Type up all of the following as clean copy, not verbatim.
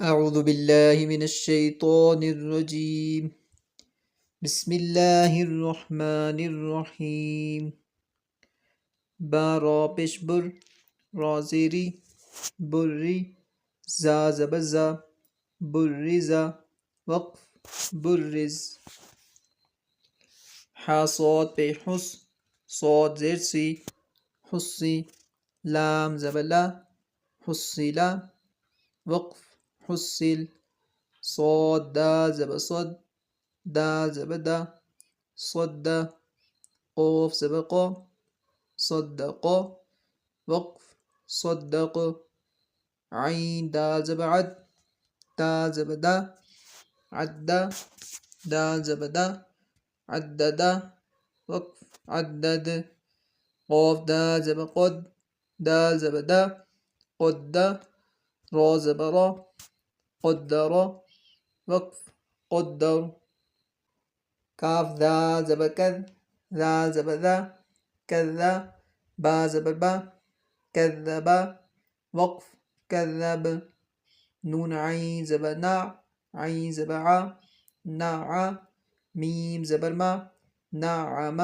اعوذ باللہ من الشیطان الرجیم بسم اللہ الرحمن الرحیم با را پیش بر را زیری بری زا زبزا بریزا وقف برز حا صاد پہ حس صاد زیر سی حسی لام زبلا حسلا وقف حسل صاد دال زب صد دال زب دا صد قوف زب قا صدق وقف صدق عین دال زب عد دال زب دا عد دال زب دا عدد وقف عدد قاف دال زب قد دال زب دا قد را زب را قدر وقف قدر کاف دال زب کذ دال زب ذا كذا با زبر با كذب وقف كذب نون عين زبر نع عين زبر ع نع ميم زبر ما نعم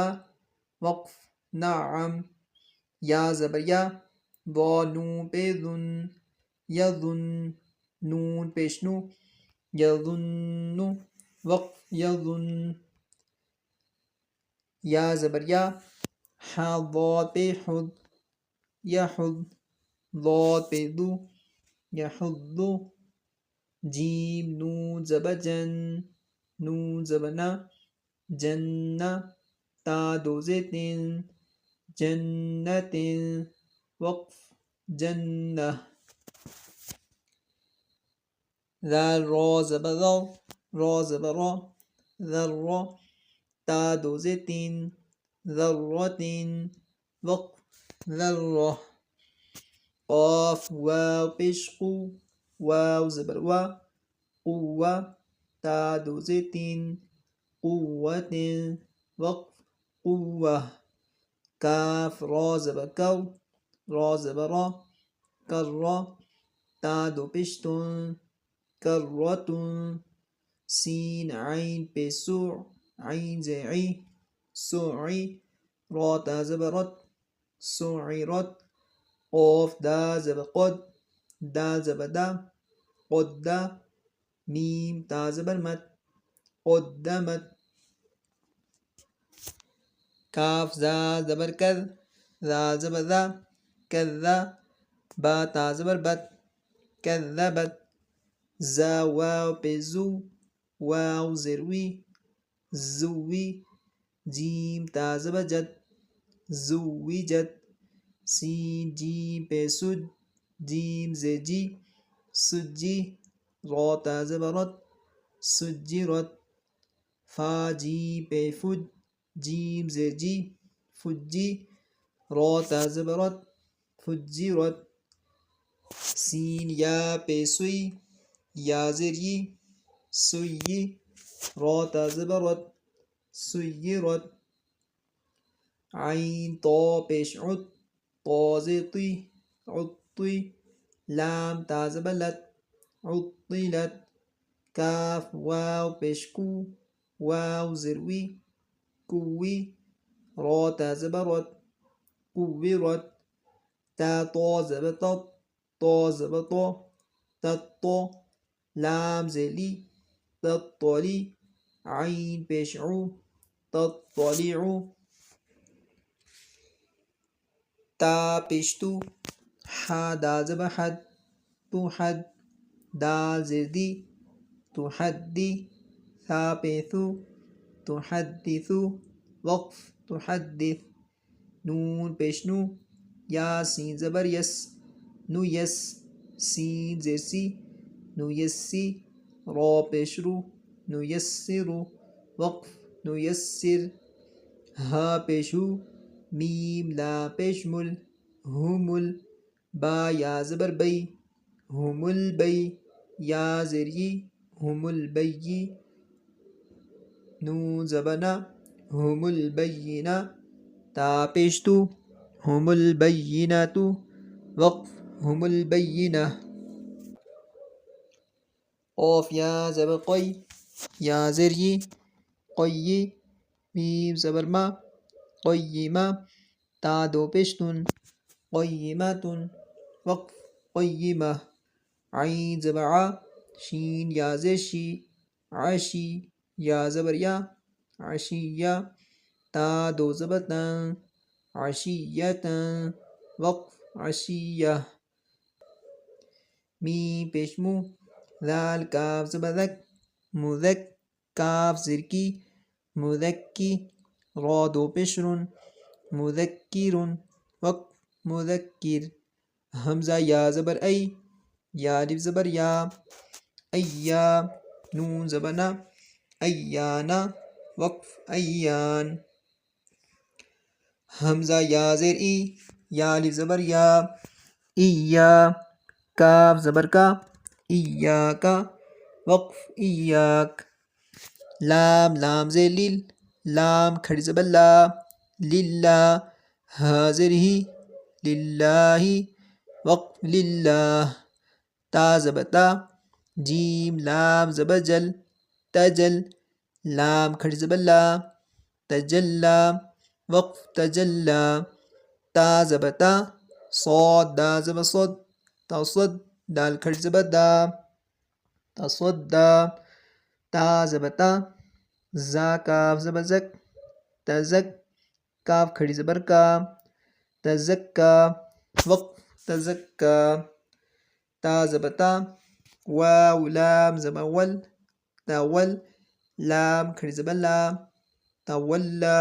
وقف نعم یا زبر یا ضا نون پہ ظن یظن نون پیش نو یظن وقف یظن یا زبر یا حا ضاد پہ حد یحد ضاد پہ ذو یحض جیم نون زبر جن نون زبر نا جنہ تا دو زیتن جنت وقف جنہ ذال را زبر را زبر را ذر تا دو زیتن ذرة وقف ذرة قاف واو پیش قو واو زبر وا قوة تا دو زیتن قوة وقف قوة کاف را زبر کو را زبر را کر تا دو پشتن کرتن سین عین پہ سوع عین زعی سوعی را تا زبر رت سعرت قاف دا زبر قد دا زبر دا قد میم تا زبر مت قدمت کاف زا زبر کذ ذا زبر ذا کذا با تا زبر بت کذبت زا واو پہ زو واو زروی زوی جیم تا زبر جد زوجت سین جیم پہ سج جیم زجی سجی را تا زبر رت سجرت فا جیم پہ فج جیم زجی فجی را تا زبر رت فجرت سین یا پہ سوی یا زری سوی را تا زبر رت سیرت عین طا پیش عد طازطی عطی لام تا زبر لت عطلت کاف واو پیش کو واو زروی کوی را تا زبر رت قورت تا طا زبر تط طا زبر طا تطا لام زلی تطلی عین پیش عو تطلع تا پیش تو حا دال زبر حد تو حد دال زردی تو حدی ثا پہ ثو تو حدثو وقف تو حدث نون پیش نو یا سین زبر یس نو یس سین زرسی نو یسی را پیش رو نو یسرو وقف نو یسر ہا پیش ہو میم لا پیش مل ہمل با یا زبر بی ہمل بی یا زری ہمل بی نون زبنا ہم البینہ تا پیش تو ہم البینۃ وقف ہم البینہ قاف یا زبر قی یا زیر ی قی میم زبر ما قیمہ تا دو پیشتون قیمتن وقف قیمہ عین زبر ع شین یا زیر شی عشی یا زبر یا عشیہ تا دو زبر تن عشیتن وقف عشیہ میم پیش مو ذال کاف زبر ذک مذک کاف زیر کی مذکی را دو پیشرون مذکرون وقف مذکر حمزہ یا زبر ای یا الف زبر یا ایا نون زبر نا ایانا وقف ایان حمزہ یا زیر ای یا الف زبر یا ایا کاف زبر کا ایاکا وقف ایاک لام لام زیر لیل لام کھڑی زبر لا للہ حاضر ہی للہ وقف للہ تا زبر تا جیم لام زبر جل تجل لام کھڑی زبر لا تجلہ وقف تجلہ تا زبر تا صاد دا زبر صد تصد دال کھڑی زبر دا تصدا تا زبر تا زا کاف زبر زک تزک کاف کھڑی زبر کا تزکا وقف تزکا تا زبر تا واو لام زبر ول تول لام کھڑی زبر لا تولا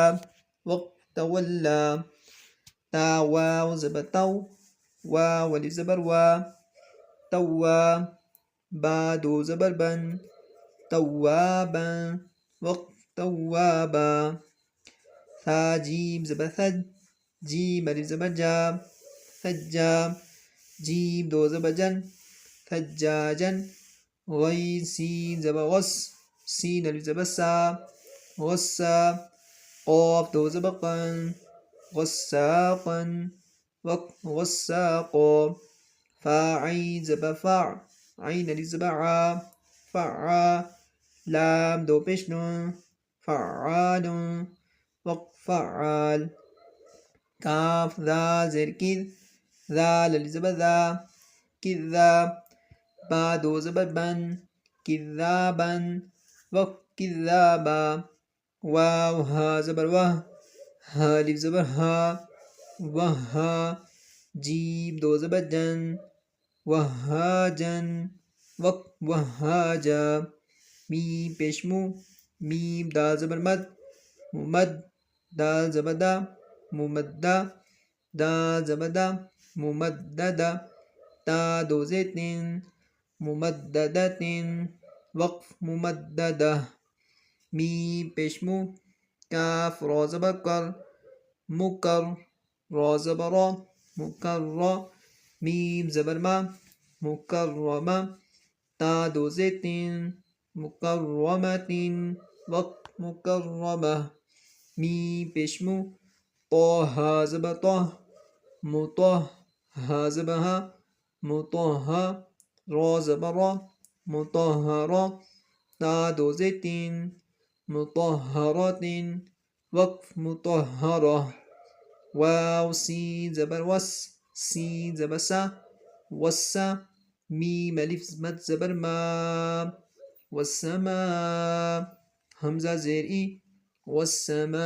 وقف تولا تا واو زبر تو واو الف زبر وا توا با دو زبر بن توابا وقف توابا ثا جیم زبر ثج جیم الف زبر جا ثجا جیم دو زبر جن ثجاجن غین سین زبر غس سین الف زبر سا غسا قاف دو زبر قن غساقا وقف غساقا فا عین زبر فع عین الف زبر عا فعا لام دو پیشنو فعال وقف فعال کاف ذال زیر کذ ذال الف زبر ذا کذا با دو زبر بن کذابا وقف کذابا واو ہا زبر وہ ہا الف زبر ہا وہا جیم دو زبر جن وہاجن وقف وہاجا میم پیشمو میم دال زبر مد ممد دال زبر دا ممدہ دال زبر دا ممددہ تا دو زیتن ممددتن وقف ممددہ میم پیشمو کاف را زبر کر مکر را زبر را مکر میم زبر ما مکرمہ تا دو زیتن مکرمتن وقف مکرمہ میم پیشمو طہ زبر طہ مطہ ہا زبر ہا مطہا را زبر را مطہرہ تا دو زیتن مطہرۃ وقف مطہرہ واو سین زبر وس سین زبر سا وسا میم الف مد زبر ما والسماء حمزہ زیر ای والسماء